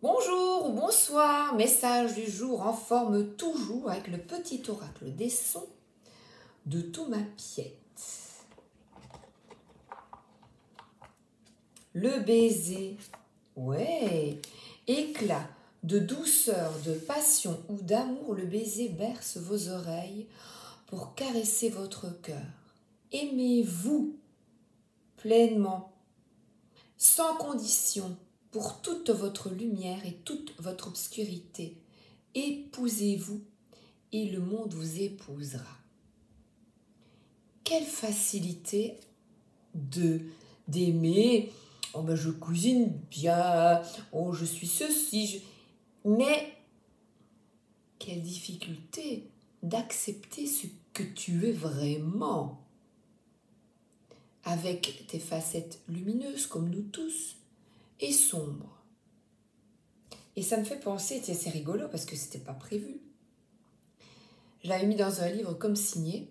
Bonjour ou bonsoir, message du jour en forme toujours avec le petit oracle des sons de Thomas Piette. Le baiser, ouais, éclat de douceur, de passion ou d'amour, le baiser berce vos oreilles pour caresser votre cœur. Aimez-vous pleinement, sans condition, pour toute votre lumière et toute votre obscurité. Épousez-vous et le monde vous épousera. Quelle facilité d'aimer. Oh ben je cuisine bien, oh je suis ceci, mais quelle difficulté d'accepter ce que tu es vraiment, avec tes facettes lumineuses comme nous tous et sombres. Et ça me fait penser, c'est rigolo parce que c'était pas prévu. Je l'avais mis dans un livre comme signé.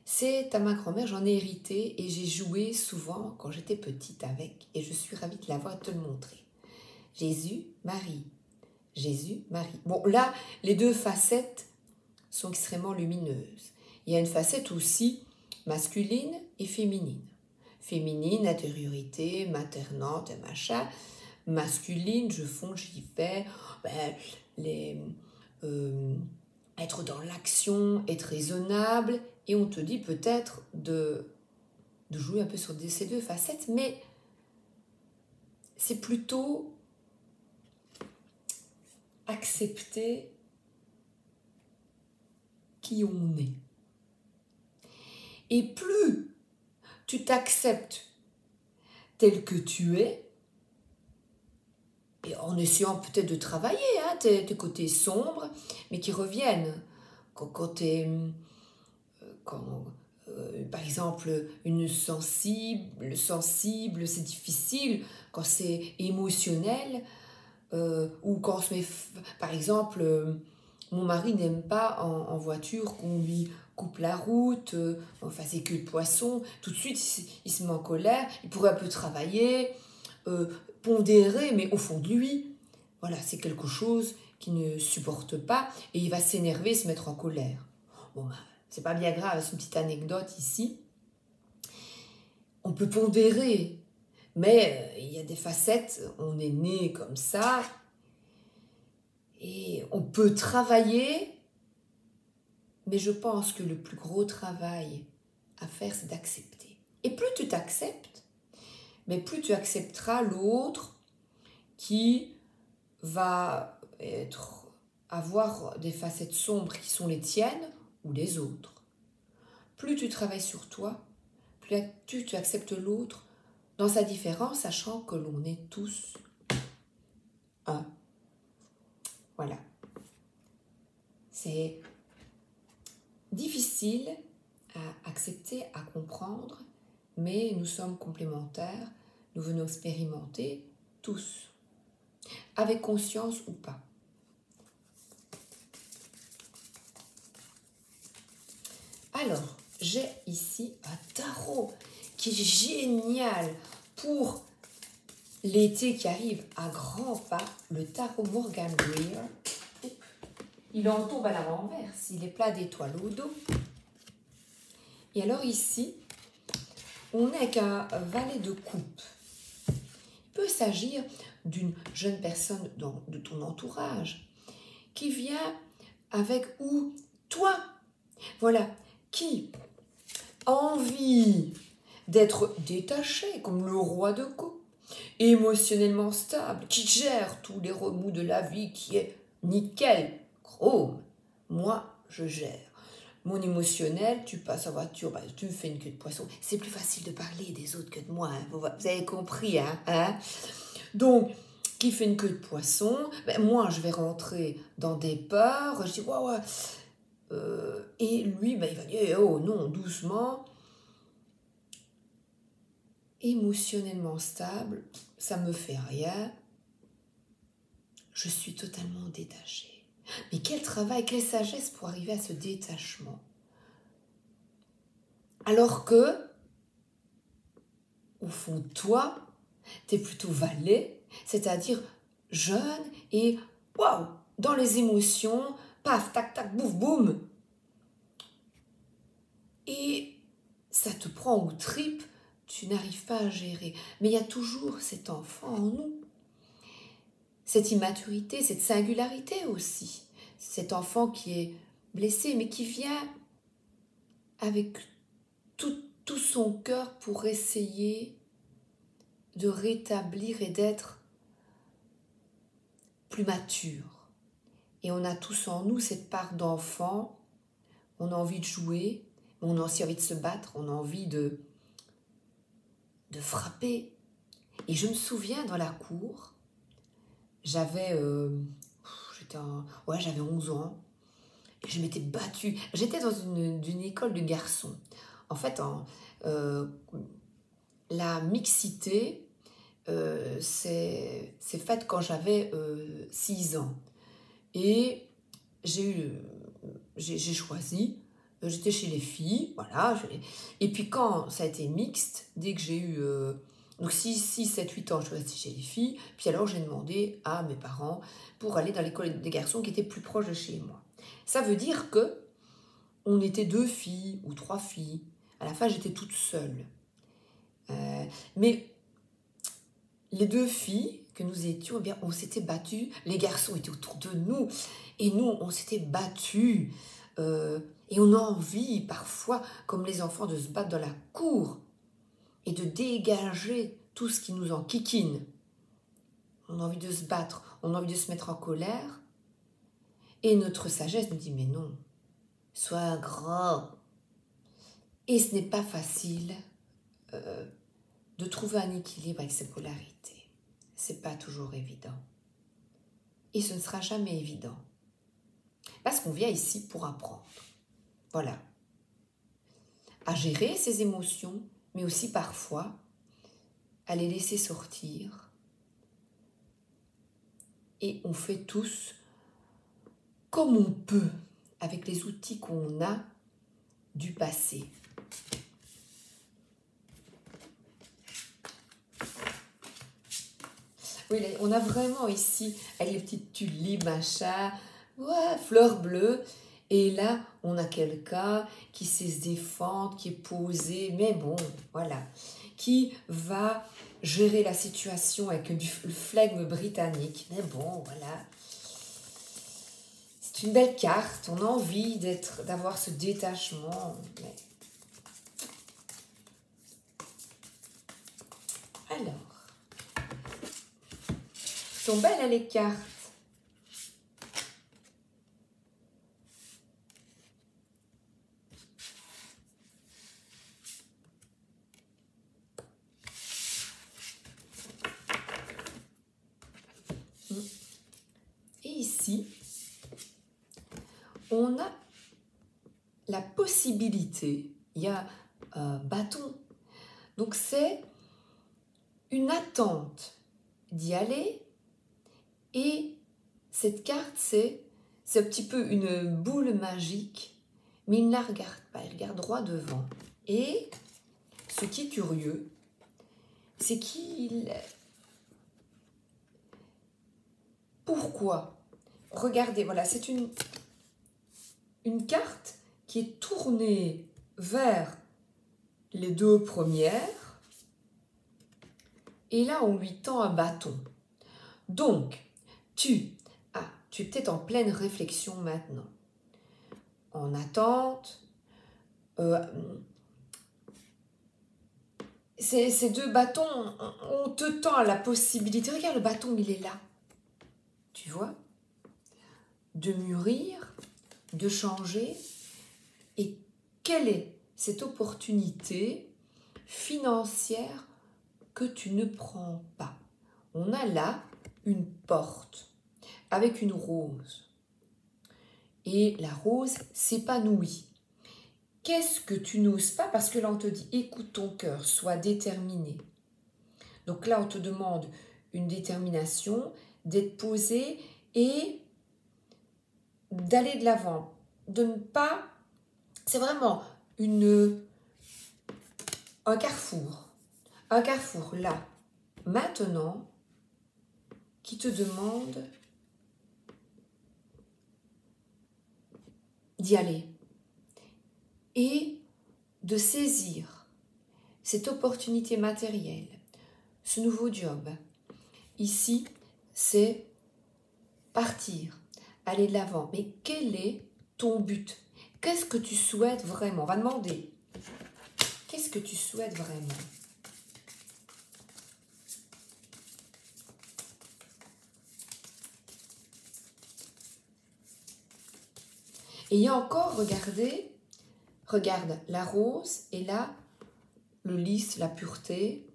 C'est à ma grand-mère, j'en ai hérité et j'ai joué souvent quand j'étais petite avec, et je suis ravie de l'avoir et de te le montrer. Jésus, Marie. Jésus, Marie. Bon, là, les deux facettes sont extrêmement lumineuses. Il y a une facette aussi masculine et féminine. Féminine, intériorité, maternante, machin. Masculine, je fonce, j'y vais. Être dans l'action, être raisonnable. Et on te dit peut-être de jouer un peu sur ces deux facettes, mais c'est plutôt accepter qui on est. Et plus tu t'acceptes tel que tu es, et en essayant peut-être de travailler tes côtés sombres, mais qui reviennent par exemple, une sensible, c'est difficile, quand c'est émotionnel, ou quand on se met, par exemple, mon mari n'aime pas en voiture qu'on lui coupe la route, enfin c'est que le poisson, tout de suite il se met en colère, il pourrait un peu travailler, pondérer, mais au fond de lui, voilà, c'est quelque chose qu'il ne supporte pas, et il va s'énerver, se mettre en colère. Bon ben, c'est pas bien grave, c'est une petite anecdote ici. On peut pondérer, mais il y a des facettes, on est né comme ça, et on peut travailler, mais je pense que le plus gros travail à faire, c'est d'accepter. Et plus tu t'acceptes, mais plus tu accepteras l'autre qui va avoir des facettes sombres qui sont les tiennes ou les autres. Plus tu travailles sur toi, plus tu acceptes l'autre dans sa différence, sachant que l'on est tous un. Voilà. C'est difficile à accepter, à comprendre, mais nous sommes complémentaires, nous venons expérimenter tous, avec conscience ou pas. Alors, j'ai ici un tarot qui est génial pour l'été qui arrive à grands pas, le tarot Morgan Greer. Il en tombe à la renverse, il est plein d'étoiles au dos. Et alors ici, on est avec un valet de coupe. Il peut s'agir d'une jeune personne de ton entourage qui vient avec ou toi, voilà, qui a envie d'être détaché comme le roi de coupe, émotionnellement stable, qui gère tous les remous de la vie, qui est nickel, chrome. Moi, je gère. Mon émotionnel, tu passes en voiture, bah, tu me fais une queue de poisson. C'est plus facile de parler des autres que de moi. Hein. Vous avez compris, hein? Donc, qui fait une queue de poisson, ben, moi, je vais rentrer dans des peurs. Je dis, ouais. Et lui, ben, il va dire, oh non, doucement. Émotionnellement stable, ça me fait rien. Je suis totalement détachée. Mais quel travail, quelle sagesse pour arriver à ce détachement. Alors que, au fond de toi, tu es plutôt valet, c'est-à-dire jeune et waouh, dans les émotions, paf, tac, tac, bouf, boum. Et ça te prend aux tripes, tu n'arrives pas à gérer. Mais il y a toujours cet enfant en nous, cette immaturité, cette singularité aussi. Cet enfant qui est blessé, mais qui vient avec tout son cœur pour essayer de rétablir et d'être plus mature. Et on a tous en nous cette part d'enfant, on a envie de jouer, on a aussi envie de se battre, on a envie de frapper. Et je me souviens dans la cour, j'avais 11 ans, et je m'étais battue. J'étais dans une école de garçons. En fait, la mixité, c'est faite quand j'avais 6 ans. Et j'ai choisi, j'étais chez les filles, voilà. Et puis quand ça a été mixte, dès que j'ai eu donc 6, 7, 8 ans, je suis restée chez les filles. Puis alors j'ai demandé à mes parents pour aller dans l'école des garçons qui était plus proche de chez moi. Ça veut dire que on était 2 filles ou 3 filles. À la fin, j'étais toute seule. Mais les 2 filles que nous étions, eh bien, on s'était battus. Les garçons étaient autour de nous. Et nous, on s'était battus. Et on a envie, parfois, comme les enfants, de se battre dans la cour et de dégager tout ce qui nous enquiquine. On a envie de se battre, on a envie de se mettre en colère. Et notre sagesse nous dit, mais non, sois grand. Et ce n'est pas facile de trouver un équilibre avec ces polarités. C'est pas toujours évident. Et ce ne sera jamais évident. Parce qu'on vient ici pour apprendre. Voilà. À gérer ses émotions, mais aussi parfois à les laisser sortir. Et on fait tous comme on peut, avec les outils qu'on a du passé. Oui, on a vraiment ici, avec les petites tulipes, machin, ouais, fleurs bleues. Et là, on a quelqu'un qui sait se défendre, qui est posé, mais bon, voilà, qui va gérer la situation avec le flegme britannique. Mais bon, voilà. C'est une belle carte, on a envie d'avoir ce détachement. Mais... Alors, sont belles les cartes. Et ici, on a la possibilité, il y a un bâton, donc c'est une attente d'y aller, et cette carte c'est un petit peu une boule magique, mais il ne la regarde pas, il regarde droit devant. Et ce qui est curieux, c'est qu'il... Pourquoi? Regardez, voilà, c'est une carte qui est tournée vers les 2 premières. Et là, on lui tend un bâton. Donc, tu es peut-être en pleine réflexion maintenant. En attente. Ces 2 bâtons, on te tend la possibilité. Regarde, le bâton, il est là. Tu vois? De mûrir, de changer. Et quelle est cette opportunité financière que tu ne prends pas? On a là une porte avec une rose. Et la rose s'épanouit. Qu'est-ce que tu n'oses pas? Parce que là, on te dit, écoute ton cœur, sois déterminé. Donc là, on te demande une détermination, d'être posé et d'aller de l'avant. De ne pas... C'est vraiment un carrefour. Un carrefour, là. Maintenant, qui te demande d'y aller et de saisir cette opportunité matérielle, ce nouveau job. Ici, c'est partir, aller de l'avant. Mais quel est ton but? Qu'est-ce que tu souhaites vraiment? On va demander. Qu'est-ce que tu souhaites vraiment? Et il y a encore, regarde la rose et là, le lys, la pureté.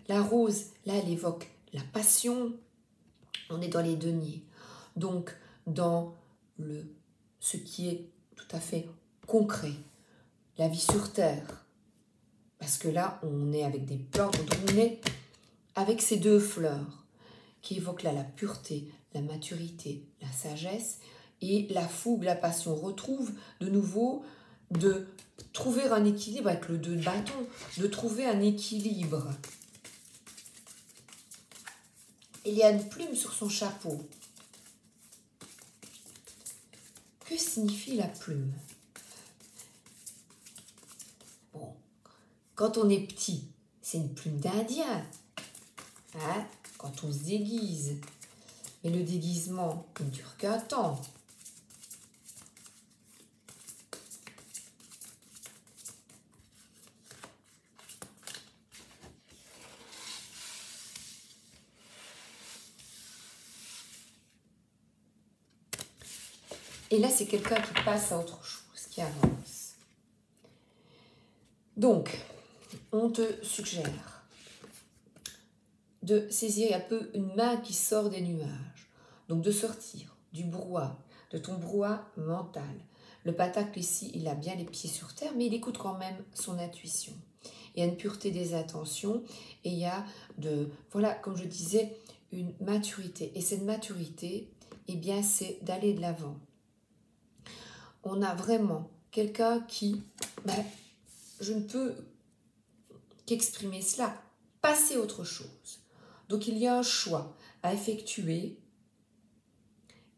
La rose, là, elle évoque la passion. On est dans les deniers. Donc, dans ce qui est tout à fait concret, la vie sur Terre. Parce que là, on est avec des plantes, on est avec ces deux fleurs qui évoquent là la pureté, la maturité, la sagesse et la fougue, la passion. On retrouve de nouveau de trouver un équilibre avec le 2 de bâton, de trouver un équilibre. Il y a une plume sur son chapeau. Que signifie la plume? Bon, quand on est petit, c'est une plume d'Indien. Hein? Quand on se déguise. Mais le déguisement, il ne dure qu'un temps. Et là, c'est quelqu'un qui passe à autre chose, qui avance. Donc, on te suggère de saisir un peu une main qui sort des nuages. Donc, de sortir du brouhaha, de ton brouhaha mental. Le patacle ici, il a bien les pieds sur terre, mais il écoute quand même son intuition. Il y a une pureté des intentions et il y a voilà, comme je disais, une maturité. Et cette maturité, eh bien, c'est d'aller de l'avant. On a vraiment quelqu'un qui, je ne peux qu'exprimer cela, passer autre chose. Donc il y a un choix à effectuer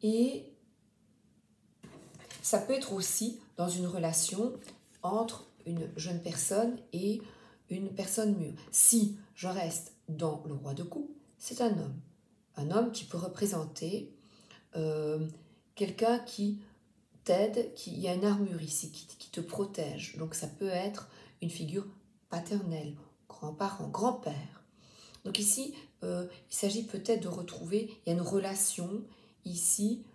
et ça peut être aussi dans une relation entre une jeune personne et une personne mûre. Si je reste dans le roi de coupe, c'est un homme qui peut représenter quelqu'un qui t'aide, il y a une armure ici qui te protège. Donc ça peut être une figure paternelle, grand-parent, grand-père. Donc ici, il s'agit peut-être de retrouver, il y a une relation ici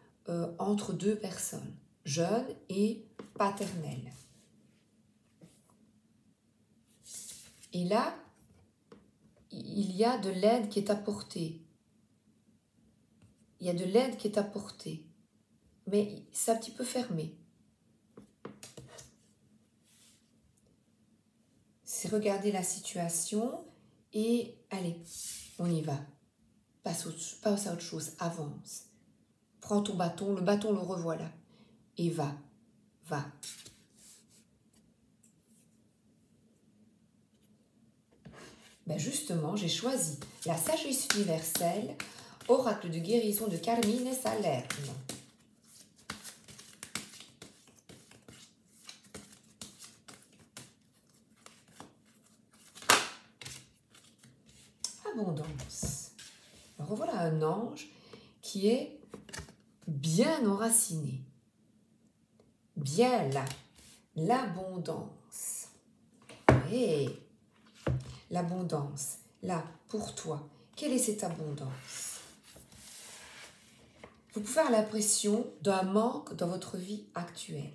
entre deux personnes, jeune et paternelle. Et là, il y a de l'aide qui est apportée. Il y a de l'aide qui est apportée. Mais c'est un petit peu fermé. C'est regarder la situation et allez, on y va. Passe à autre chose, avance. Prends ton bâton, le bâton le revoilà. Et va. Justement, j'ai choisi la sagesse universelle, oracle de guérison de Carmine Salerno. Abondance. Alors voilà un ange qui est bien enraciné, bien là, l'abondance. Et l'abondance, là, pour toi, quelle est cette abondance? Vous pouvez avoir l'impression d'un manque dans votre vie actuelle.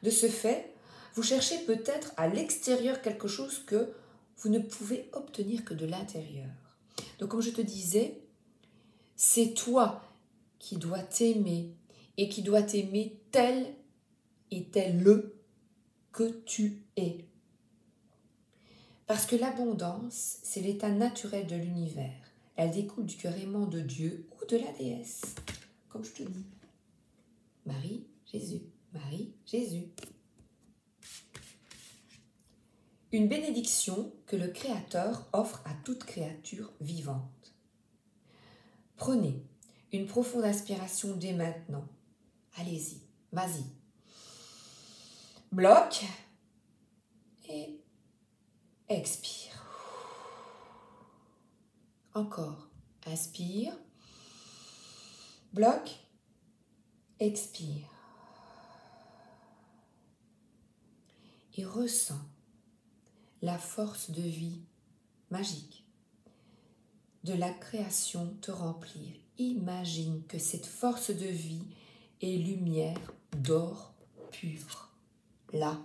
De ce fait, vous cherchez peut-être à l'extérieur quelque chose que vous ne pouvez obtenir que de l'intérieur. Donc comme je te disais, c'est toi qui dois t'aimer et qui dois t'aimer tel et tel que tu es. Parce que l'abondance, c'est l'état naturel de l'univers. Elle découle du cœur aimant de Dieu ou de la déesse. Comme je te dis. Marie, Jésus. Marie, Jésus. Une bénédiction que le Créateur offre à toute créature vivante. Prenez une profonde inspiration dès maintenant. Allez-y, vas-y. Bloque et expire. Encore. Inspire. Bloque. Expire. Et ressens la force de vie magique de la création te remplir. Imagine que cette force de vie est lumière d'or pur. Là.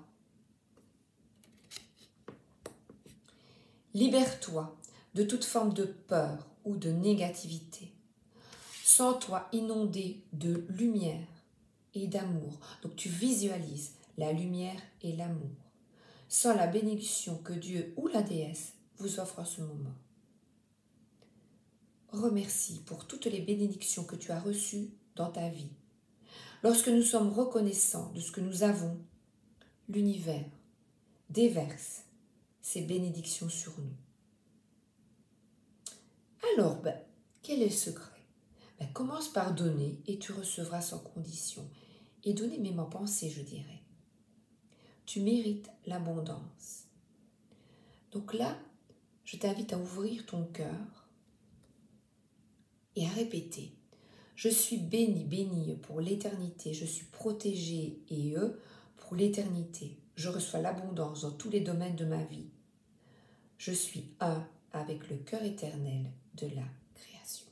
Libère-toi de toute forme de peur ou de négativité. Sens-toi inondé de lumière et d'amour. Donc tu visualises la lumière et l'amour. Sens la bénédiction que Dieu ou la déesse vous offre en ce moment. Remercie pour toutes les bénédictions que tu as reçues dans ta vie. Lorsque nous sommes reconnaissants de ce que nous avons, l'univers déverse ses bénédictions sur nous. Alors, quel est le secret? Commence par donner et tu recevras sans condition. Et donner même en pensée, je dirais. Tu mérites l'abondance. Donc là, je t'invite à ouvrir ton cœur et à répéter. Je suis béni, bénie pour l'éternité. Je suis protégée et pour l'éternité. Je reçois l'abondance dans tous les domaines de ma vie. Je suis un avec le cœur éternel de la création.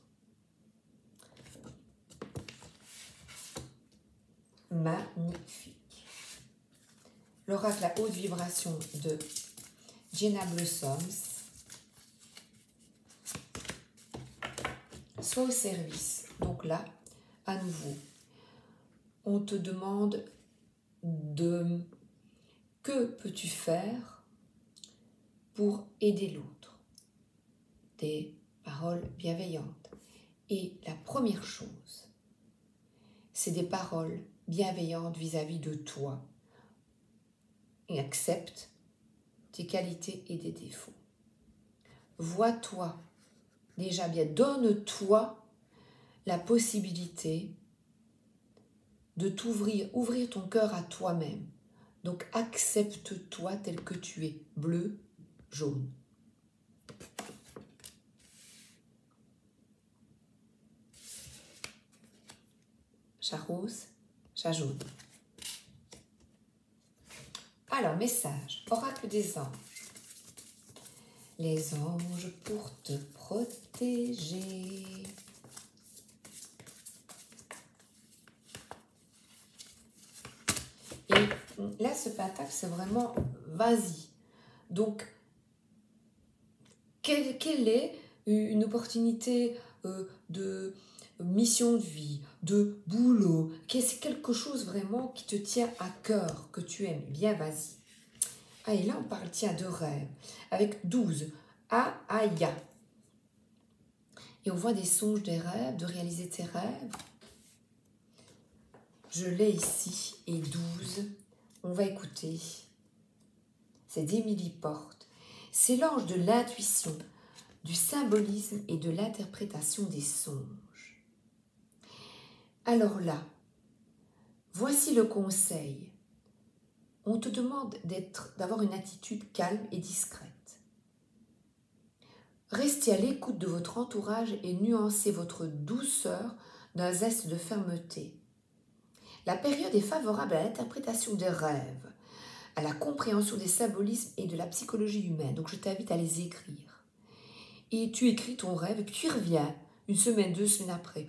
Magnifique. L'oracle à haute vibration de Jenna Blossoms. Sois au service. Donc là, à nouveau, on te demande de que peux-tu faire pour aider l'autre? Des paroles bienveillantes. Et la première chose, c'est des paroles bienveillantes vis-à-vis de toi. Et accepte tes qualités et tes défauts. Vois-toi déjà bien, donne-toi la possibilité de ouvrir ton cœur à toi-même. Donc accepte-toi tel que tu es, bleu, jaune. Chat rose, chat jaune. Alors, message, oracle des anges. Les anges pour te protéger. Et là, ce pentacle, c'est vraiment vas-y. Donc, quelle est une opportunité de mission de vie, de boulot, c'est quelque chose vraiment qui te tient à cœur, que tu aimes, bien vas-y. Ah, et là on parle, tiens, de rêve, avec 12, Aya. Et on voit des songes, des rêves, de réaliser tes rêves. Je l'ai ici, et 12, on va écouter. C'est d'Émilie Porte. C'est l'ange de l'intuition, du symbolisme et de l'interprétation des songes. Alors là, voici le conseil. On te demande d'avoir une attitude calme et discrète. Restez à l'écoute de votre entourage et nuancez votre douceur d'un geste de fermeté. La période est favorable à l'interprétation des rêves, à la compréhension des symbolismes et de la psychologie humaine. Donc je t'invite à les écrire. Et tu écris ton rêve et puis tu reviens une semaine, 2 semaines après.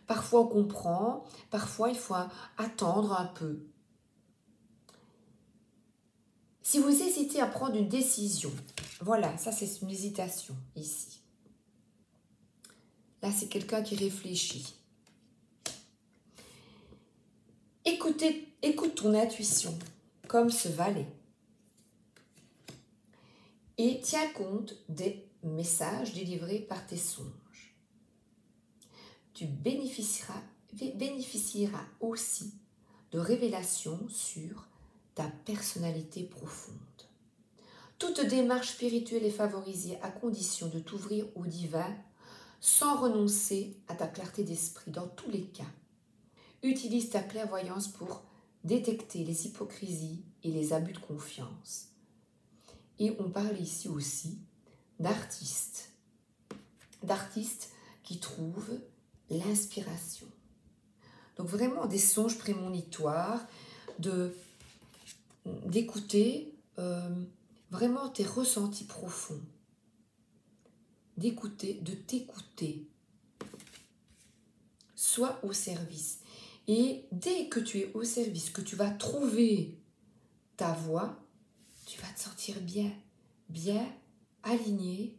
Parfois on comprend, parfois il faut attendre un peu. Si vous hésitez à prendre une décision, voilà, ça c'est une hésitation ici. Là c'est quelqu'un qui réfléchit. Écoute ton intuition comme ce valet. Et tiens compte des messages délivrés par tes songes. Tu bénéficieras aussi de révélations sur ta personnalité profonde. Toute démarche spirituelle est favorisée à condition de t'ouvrir au divin sans renoncer à ta clarté d'esprit dans tous les cas. Utilise ta clairvoyance pour détecter les hypocrisies et les abus de confiance. Et on parle ici aussi d'artistes qui trouvent l'inspiration. Donc vraiment des songes prémonitoires, d'écouter vraiment tes ressentis profonds, de t'écouter. Sois au service. Et dès que tu es au service, que tu vas trouver ta voie, tu vas te sentir bien aligné.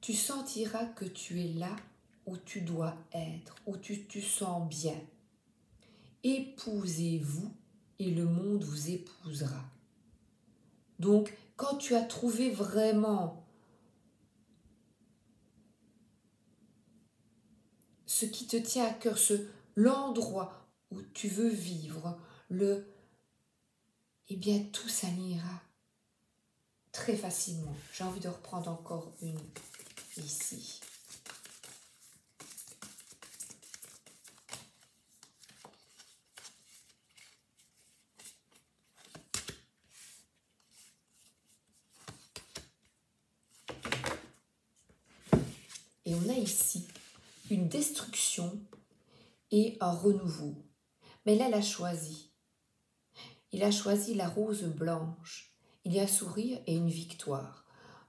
Tu sentiras que tu es là où tu dois être, où tu te sens bien. Épousez-vous et le monde vous épousera. Donc, quand tu as trouvé vraiment ce qui te tient à cœur, l'endroit où tu veux vivre, eh bien, tout s'alignera très facilement. J'ai envie de reprendre encore une ici. Et on a ici une destruction et un renouveau. Mais là, il a choisi. Il a choisi la rose blanche. Il y a un sourire et une victoire.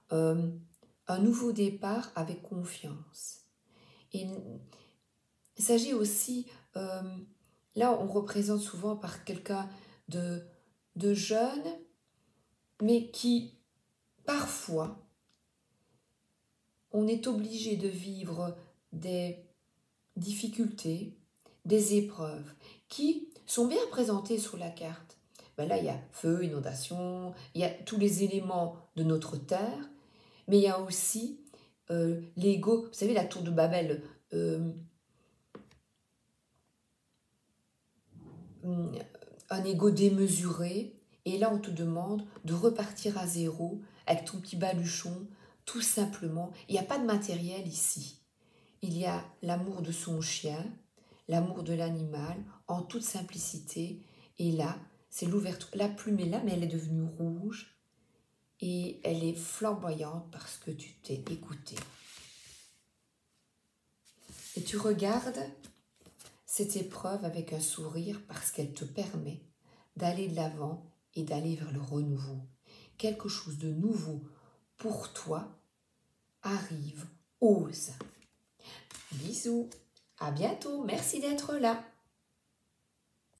Un nouveau départ avec confiance. Et il s'agit aussi, là on représente souvent par quelqu'un de jeune, mais qui parfois on est obligé de vivre des difficultés, des épreuves qui sont bien présentées sur la carte. Ben là il y a feu, inondation, il y a tous les éléments de notre terre, mais il y a aussi l'ego, vous savez la tour de Babel, un ego démesuré, et là on te demande de repartir à zéro avec ton petit baluchon, tout simplement. Il n'y a pas de matériel ici. Il y a l'amour de son chien, l'amour de l'animal, en toute simplicité, et là, c'est l'ouverture. La plume est là, mais elle est devenue rouge, et elle est flamboyante parce que tu t'es écouté. Et tu regardes cette épreuve avec un sourire parce qu'elle te permet d'aller de l'avant et d'aller vers le renouveau. Quelque chose de nouveau pour toi arrive, ose. Bisous, à bientôt, merci d'être là.